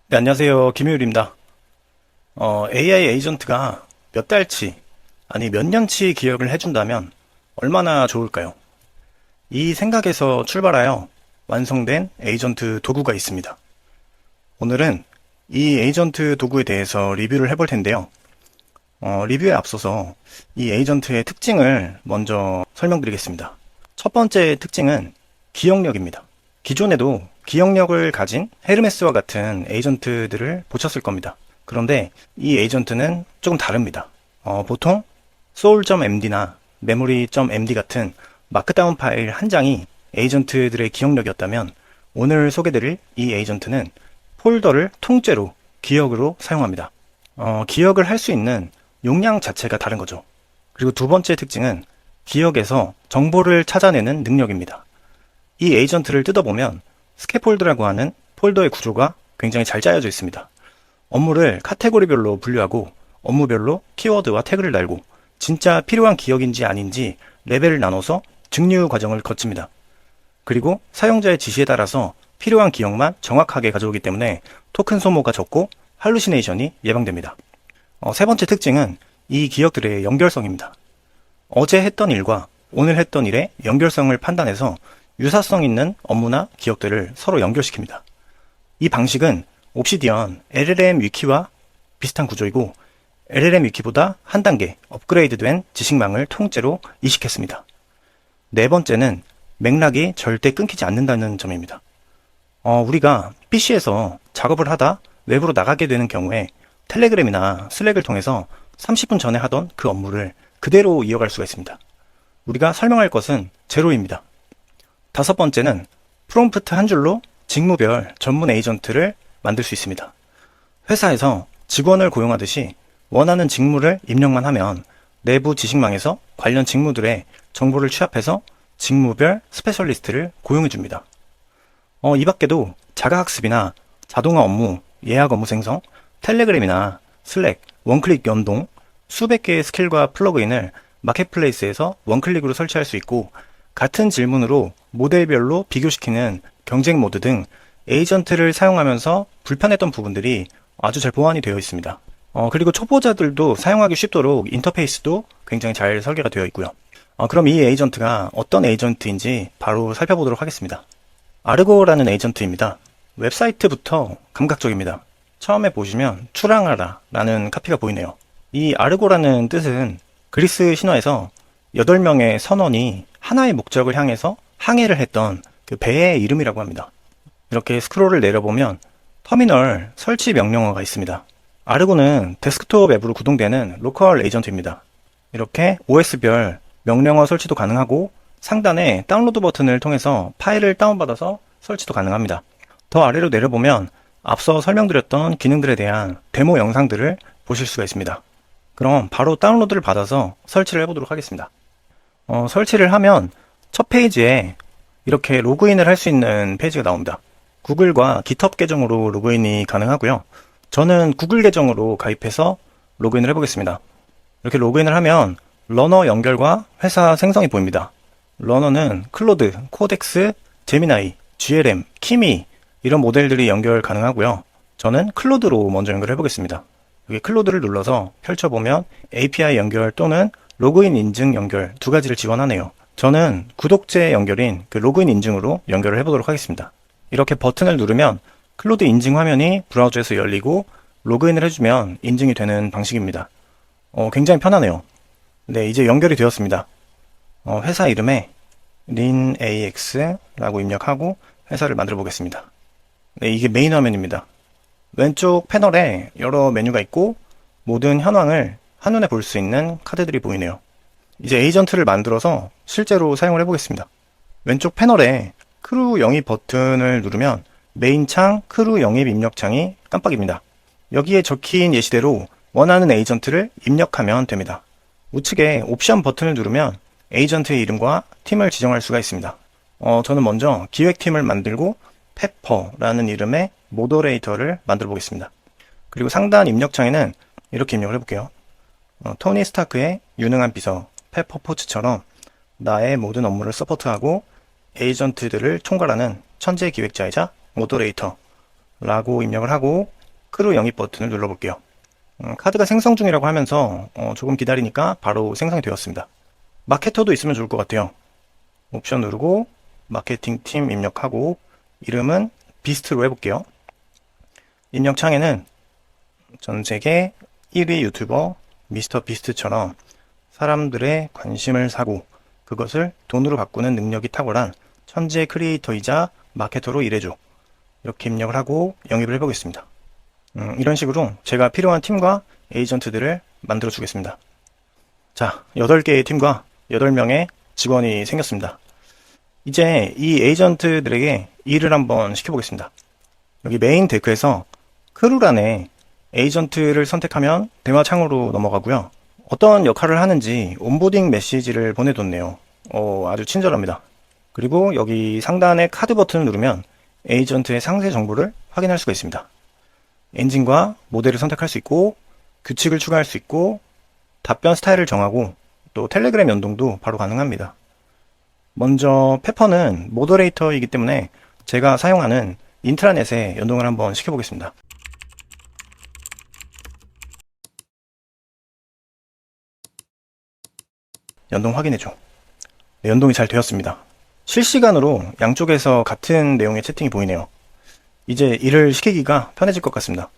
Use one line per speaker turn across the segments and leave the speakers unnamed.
네, 안녕하세요. 김효율입니다. AI 에이전트가 몇 달치, 아니 몇 년치 기억을 해준다면 얼마나 좋을까요? 이 생각에서 출발하여 완성된 에이전트 도구가 있습니다. 오늘은 이 에이전트 도구에 대해서 리뷰를 해볼 텐데요. 리뷰에 앞서서 이 에이전트의 특징을 먼저 설명드리겠습니다. 첫 번째 특징은 기억력입니다. 기존에도 기억력을 가진 헤르메스와 같은 에이전트들을 보셨을 겁니다. 그런데 이 에이전트는 조금 다릅니다. 보통 soul.md나 memory.md 같은 마크다운 파일 한 장이 에이전트들의 기억력이었다면 오늘 소개드릴 이 에이전트는 폴더를 통째로 기억으로 사용합니다. 기억을 할 수 있는 용량 자체가 다른 거죠. 그리고 두 번째 특징은 기억에서 정보를 찾아내는 능력입니다. 이 에이전트를 뜯어보면 스캐폴드라고 하는 폴더의 구조가 굉장히 잘 짜여져 있습니다. 업무를 카테고리별로 분류하고 업무별로 키워드와 태그를 달고 진짜 필요한 기억인지 아닌지 레벨을 나눠서 증류 과정을 거칩니다. 그리고 사용자의 지시에 따라서 필요한 기억만 정확하게 가져오기 때문에 토큰 소모가 적고 할루시네이션이 예방됩니다. 세 번째 특징은 이 기억들의 연결성입니다. 어제 했던 일과 오늘 했던 일의 연결성을 판단해서 유사성 있는 업무나 기억들을 서로 연결시킵니다. 이 방식은 옵시디언 LLM 위키와 비슷한 구조이고 LLM 위키보다 한 단계 업그레이드된 지식망을 통째로 이식했습니다. 네 번째는 맥락이 절대 끊기지 않는다는 점입니다. 우리가 PC에서 작업을 하다 외부로 나가게 되는 경우에 텔레그램이나 슬랙을 통해서 30분 전에 하던 그 업무를 그대로 이어갈 수가 있습니다. 우리가 설명할 것은 제로입니다. 다섯 번째는 프롬프트 한 줄로 직무별 전문 에이전트를 만들 수 있습니다. 회사에서 직원을 고용하듯이 원하는 직무를 입력만 하면 내부 지식망에서 관련 직무들의 정보를 취합해서 직무별 스페셜리스트를 고용해 줍니다. 이 밖에도 자가학습이나 자동화 업무, 예약 업무 생성, 텔레그램이나 슬랙, 원클릭 연동, 수백 개의 스킬과 플러그인을 마켓플레이스에서 원클릭으로 설치할 수 있고 같은 질문으로 모델별로 비교시키는 경쟁 모드 등 에이전트를 사용하면서 불편했던 부분들이 아주 잘 보완이 되어 있습니다. 그리고 초보자들도 사용하기 쉽도록 인터페이스도 굉장히 잘 설계가 되어 있고요. 그럼 이 에이전트가 어떤 에이전트인지 바로 살펴보도록 하겠습니다. 아르고라는 에이전트입니다. 웹사이트부터 감각적입니다. 처음에 보시면 출항하라 라는 카피가 보이네요. 이 아르고라는 뜻은 그리스 신화에서 8명의 선원이 하나의 목적을 향해서 항해를 했던 그 배의 이름이라고 합니다. 이렇게 스크롤을 내려보면 터미널 설치 명령어가 있습니다. 아르고는 데스크톱 앱으로 구동되는 로컬 에이전트입니다. 이렇게 OS별 명령어 설치도 가능하고 상단에 다운로드 버튼을 통해서 파일을 다운받아서 설치도 가능합니다. 더 아래로 내려보면 앞서 설명드렸던 기능들에 대한 데모 영상들을 보실 수가 있습니다. 그럼 바로 다운로드를 받아서 설치를 해보도록 하겠습니다. 설치를 하면 첫 페이지에 이렇게 로그인을 할 수 있는 페이지가 나옵니다. 구글과 GitHub 계정으로 로그인이 가능하고요. 저는 구글 계정으로 가입해서 로그인을 해보겠습니다. 이렇게 로그인을 하면 러너 연결과 회사 생성이 보입니다. 러너는 클로드, 코덱스, 제미나이, GLM, 키미 이런 모델들이 연결 가능하고요. 저는 클로드로 먼저 연결해 보겠습니다. 여기 클로드를 눌러서 펼쳐보면 API 연결 또는 로그인 인증 연결 두 가지를 지원하네요. 저는 구독제 연결인 그 로그인 인증으로 연결을 해보도록 하겠습니다. 이렇게 버튼을 누르면 클로드 인증 화면이 브라우저에서 열리고 로그인을 해주면 인증이 되는 방식입니다. 굉장히 편하네요. 네, 이제 연결이 되었습니다. 회사 이름에 린AX라고 입력하고 회사를 만들어 보겠습니다. 네, 이게 메인 화면입니다. 왼쪽 패널에 여러 메뉴가 있고 모든 현황을 한눈에 볼 수 있는 카드들이 보이네요. 이제 에이전트를 만들어서 실제로 사용을 해보겠습니다. 왼쪽 패널에 크루 영입 버튼을 누르면 메인 창 크루 영입 입력창이 깜빡입니다. 여기에 적힌 예시대로 원하는 에이전트를 입력하면 됩니다. 우측에 옵션 버튼을 누르면 에이전트의 이름과 팀을 지정할 수가 있습니다. 저는 먼저 기획팀을 만들고 페퍼라는 이름의 모더레이터를 만들어 보겠습니다. 그리고 상단 입력창에는 이렇게 입력을 해볼게요. 토니 스타크의 유능한 비서 페퍼 포츠처럼 나의 모든 업무를 서포트하고 에이전트들을 총괄하는 천재 기획자이자 모더레이터라고 입력을 하고 크루 영입 버튼을 눌러볼게요. 카드가 생성 중이라고 하면서 조금 기다리니까 바로 생성이 되었습니다. 마케터도 있으면 좋을 것 같아요. 옵션 누르고 마케팅 팀 입력하고 이름은 비스트로 해볼게요. 입력 창에는 전 세계 1위 유튜버 미스터 비스트처럼 사람들의 관심을 사고 그것을 돈으로 바꾸는 능력이 탁월한 천재 크리에이터이자 마케터로 일해줘. 이렇게 입력을 하고 영입을 해보겠습니다. 이런 식으로 제가 필요한 팀과 에이전트들을 만들어 주겠습니다. 자, 8개의 팀과 8명의 직원이 생겼습니다. 이제 이 에이전트들에게 일을 한번 시켜보겠습니다. 여기 메인 데크에서 크루란에 에이전트를 선택하면 대화 창으로 넘어가고요. 어떤 역할을 하는지 온보딩 메시지를 보내뒀네요. 아주 친절합니다. 그리고 여기 상단에 카드 버튼을 누르면 에이전트의 상세 정보를 확인할 수가 있습니다. 엔진과 모델을 선택할 수 있고 규칙을 추가할 수 있고 답변 스타일을 정하고 또 텔레그램 연동도 바로 가능합니다. 먼저 페퍼는 모더레이터이기 때문에 제가 사용하는 인트라넷에 연동을 한번 시켜보겠습니다. 연동 확인해줘. 네, 연동이 잘 되었습니다. 실시간으로 양쪽에서 같은 내용의 채팅이 보이네요. 이제 일을 시키기가 편해질 것 같습니다.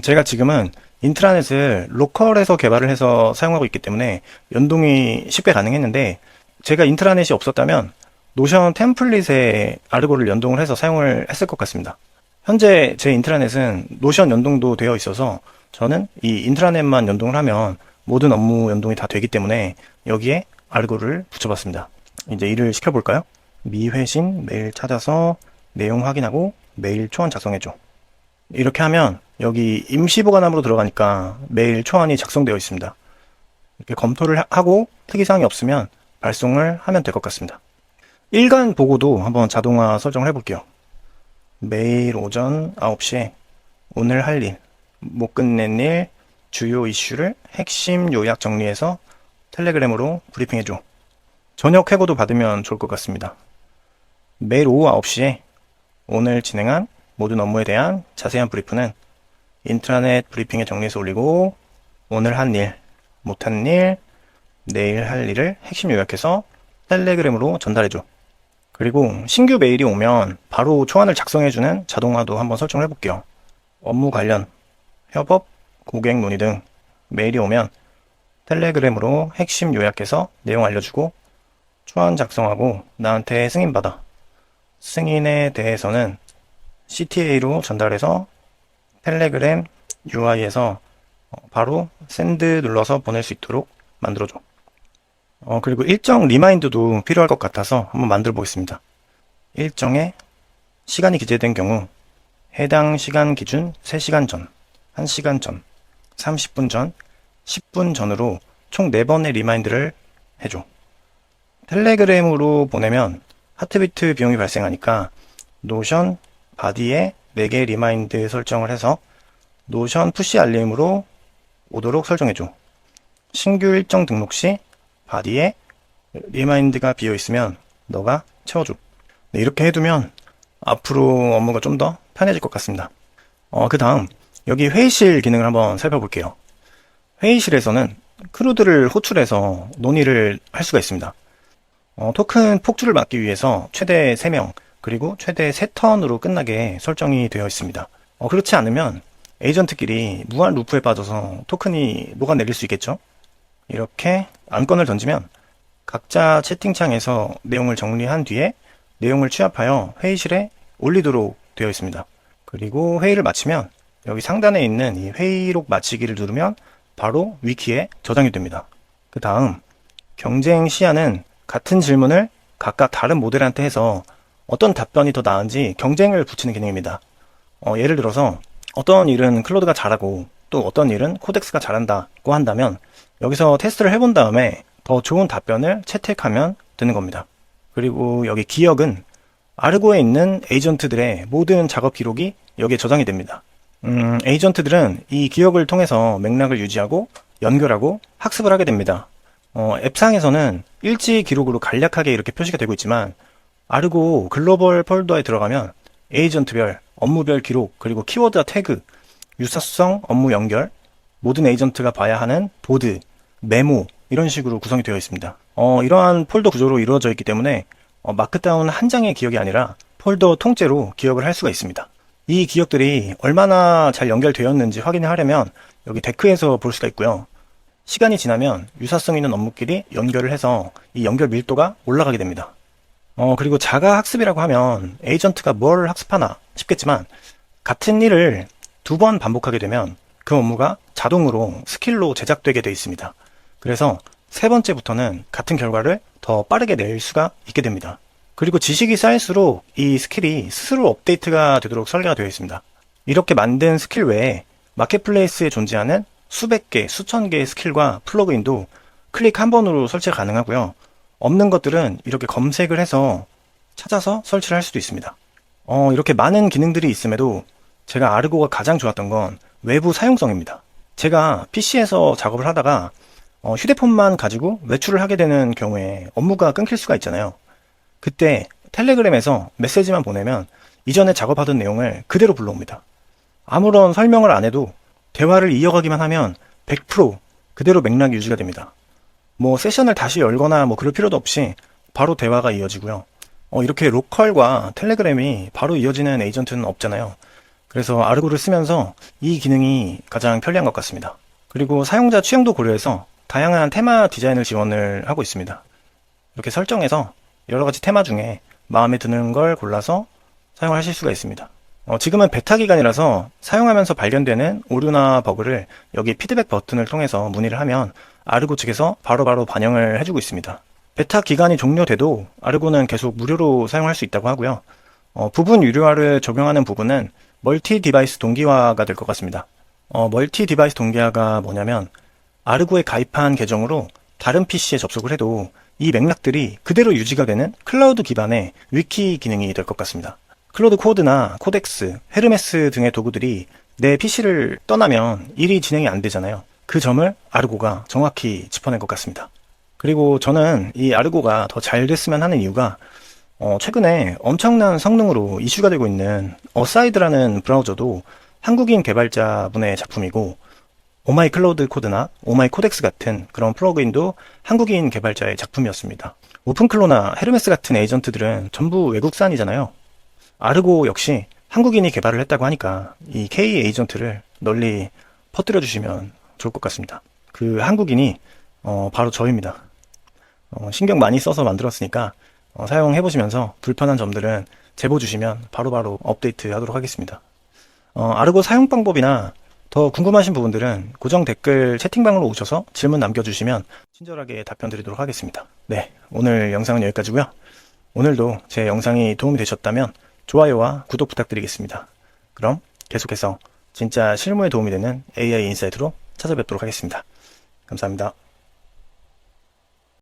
제가 지금은 인트라넷을 로컬에서 개발을 해서 사용하고 있기 때문에 연동이 쉽게 가능했는데 제가 인트라넷이 없었다면 노션 템플릿에 아르고를 연동을 해서 사용을 했을 것 같습니다. 현재 제 인트라넷은 노션 연동도 되어 있어서 저는 이 인트라넷만 연동을 하면 모든 업무 연동이 다 되기 때문에 여기에 아르고를 붙여봤습니다. 이제 일을 시켜볼까요? 미회신 메일 찾아서 내용 확인하고 메일 초안 작성해줘. 이렇게 하면 여기 임시보관함으로 들어가니까 메일 초안이 작성되어 있습니다. 이렇게 검토를 하고 특이사항이 없으면 발송을 하면 될 것 같습니다. 일간 보고도 한번 자동화 설정을 해볼게요. 매일 오전 9시에 오늘 할 일, 못 끝낸 일, 주요 이슈를 핵심 요약 정리해서 텔레그램으로 브리핑해줘. 저녁 회고도 받으면 좋을 것 같습니다. 매일 오후 9시에 오늘 진행한 모든 업무에 대한 자세한 브리프는 인트라넷 브리핑에 정리해서 올리고 오늘 한 일, 못한 일, 내일 할 일을 핵심 요약해서 텔레그램으로 전달해줘. 그리고 신규 메일이 오면 바로 초안을 작성해주는 자동화도 한번 설정을 해볼게요. 업무 관련, 협업, 고객 논의 등 메일이 오면 텔레그램으로 핵심 요약해서 내용 알려주고 초안 작성하고 나한테 승인받아. 승인에 대해서는 CTA로 전달해서 텔레그램 UI에서 바로 샌드 눌러서 보낼 수 있도록 만들어줘. 그리고 일정 리마인드도 필요할 것 같아서 한번 만들어 보겠습니다. 일정에 시간이 기재된 경우 해당 시간 기준 3시간 전, 1시간 전, 30분 전, 10분 전으로 총 4번의 리마인드를 해줘. 텔레그램으로 보내면 하트비트 비용이 발생하니까 노션 바디에 4개 리마인드 설정을 해서 노션 푸시 알림으로 오도록 설정해줘. 신규 일정 등록 시 바디에 리마인드가 비어 있으면 너가 채워줘. 네, 이렇게 해두면 앞으로 업무가 좀 더 편해질 것 같습니다. 그 다음 여기 회의실 기능을 한번 살펴볼게요. 회의실에서는 크루들을 호출해서 논의를 할 수가 있습니다. 토큰 폭주를 막기 위해서 최대 3명 그리고 최대 3턴으로 끝나게 설정이 되어 있습니다. 그렇지 않으면 에이전트끼리 무한 루프에 빠져서 토큰이 녹아내릴 수 있겠죠. 이렇게 안건을 던지면 각자 채팅창에서 내용을 정리한 뒤에 내용을 취합하여 회의실에 올리도록 되어 있습니다. 그리고 회의를 마치면 여기 상단에 있는 이 회의록 마치기를 누르면 바로 위키에 저장이 됩니다. 그 다음 경쟁 시야는 같은 질문을 각각 다른 모델한테 해서 어떤 답변이 더 나은지 경쟁을 붙이는 기능입니다. 예를 들어서 어떤 일은 클로드가 잘하고 또 어떤 일은 코덱스가 잘한다고 한다면 여기서 테스트를 해본 다음에 더 좋은 답변을 채택하면 되는 겁니다. 그리고 여기 기억은 아르고에 있는 에이전트들의 모든 작업 기록이 여기에 저장이 됩니다. 에이전트들은 이 기억을 통해서 맥락을 유지하고 연결하고 학습을 하게 됩니다. 앱상에서는 일지 기록으로 간략하게 이렇게 표시가 되고 있지만 아르고 글로벌 폴더에 들어가면 에이전트별, 업무별 기록, 그리고 키워드와 태그 유사성, 업무 연결, 모든 에이전트가 봐야 하는 보드, 메모 이런 식으로 구성이 되어 있습니다. 이러한 폴더 구조로 이루어져 있기 때문에 마크다운 한 장의 기억이 아니라 폴더 통째로 기억을 할 수가 있습니다. 이 기억들이 얼마나 잘 연결되었는지 확인을 하려면 여기 데크에서 볼 수가 있고요. 시간이 지나면 유사성 있는 업무끼리 연결을 해서 이 연결 밀도가 올라가게 됩니다. 그리고 자가 학습이라고 하면 에이전트가 뭘 학습하나 싶겠지만 같은 일을 2번 반복하게 되면 그 업무가 자동으로 스킬로 제작되게 되어 있습니다. 그래서 3번째부터는 같은 결과를 더 빠르게 낼 수가 있게 됩니다. 그리고 지식이 쌓일수록 이 스킬이 스스로 업데이트가 되도록 설계가 되어 있습니다. 이렇게 만든 스킬 외에 마켓플레이스에 존재하는 수백 개, 수천 개의 스킬과 플러그인도 클릭 한 번으로 설치가 가능하고요. 없는 것들은 이렇게 검색을 해서 찾아서 설치를 할 수도 있습니다. 이렇게 많은 기능들이 있음에도 제가 아르고가 가장 좋았던 건 외부 사용성입니다. 제가 PC에서 작업을 하다가 휴대폰만 가지고 외출을 하게 되는 경우에 업무가 끊길 수가 있잖아요. 그때 텔레그램에서 메시지만 보내면 이전에 작업하던 내용을 그대로 불러옵니다. 아무런 설명을 안 해도 대화를 이어가기만 하면 100% 그대로 맥락이 유지가 됩니다. 세션을 다시 열거나 그럴 필요도 없이 바로 대화가 이어지고요. 이렇게 로컬과 텔레그램이 바로 이어지는 에이전트는 없잖아요. 그래서 아르고를 쓰면서 이 기능이 가장 편리한 것 같습니다. 그리고 사용자 취향도 고려해서 다양한 테마 디자인을 지원을 하고 있습니다. 이렇게 설정해서 여러 가지 테마 중에 마음에 드는 걸 골라서 사용하실 수가 있습니다. 지금은 베타 기간이라서 사용하면서 발견되는 오류나 버그를 여기 피드백 버튼을 통해서 문의를 하면 아르고 측에서 바로바로 반영을 해주고 있습니다. 베타 기간이 종료돼도 아르고는 계속 무료로 사용할 수 있다고 하고요. 부분 유료화를 적용하는 부분은 멀티 디바이스 동기화가 될 것 같습니다. 멀티 디바이스 동기화가 뭐냐면 아르고에 가입한 계정으로 다른 PC에 접속을 해도 이 맥락들이 그대로 유지가 되는 클라우드 기반의 위키 기능이 될 것 같습니다. 클로드 코드나 코덱스, 헤르메스 등의 도구들이 내 PC를 떠나면 일이 진행이 안 되잖아요. 그 점을 아르고가 정확히 짚어낸 것 같습니다. 그리고 저는 이 아르고가 더 잘 됐으면 하는 이유가 최근에 엄청난 성능으로 이슈가 되고 있는 어사이드라는 브라우저도 한국인 개발자분의 작품이고 오마이 클로드 코드나 오마이 코덱스 같은 그런 플러그인도 한국인 개발자의 작품이었습니다. 오픈클로나 헤르메스 같은 에이전트들은 전부 외국산이잖아요. 아르고 역시 한국인이 개발을 했다고 하니까 이 K 에이전트를 널리 퍼뜨려 주시면 좋을 것 같습니다. 그 한국인이 바로 저입니다. 신경 많이 써서 만들었으니까 사용해 보시면서 불편한 점들은 제보 주시면 바로바로 업데이트 하도록 하겠습니다. 아르고 사용 방법이나 더 궁금하신 부분들은 고정 댓글 채팅방으로 오셔서 질문 남겨주시면 친절하게 답변 드리도록 하겠습니다. 네, 오늘 영상은 여기까지고요. 오늘도 제 영상이 도움이 되셨다면 좋아요와 구독 부탁드리겠습니다. 그럼 계속해서 진짜 실무에 도움이 되는 AI 인사이트로 찾아뵙도록 하겠습니다. 감사합니다.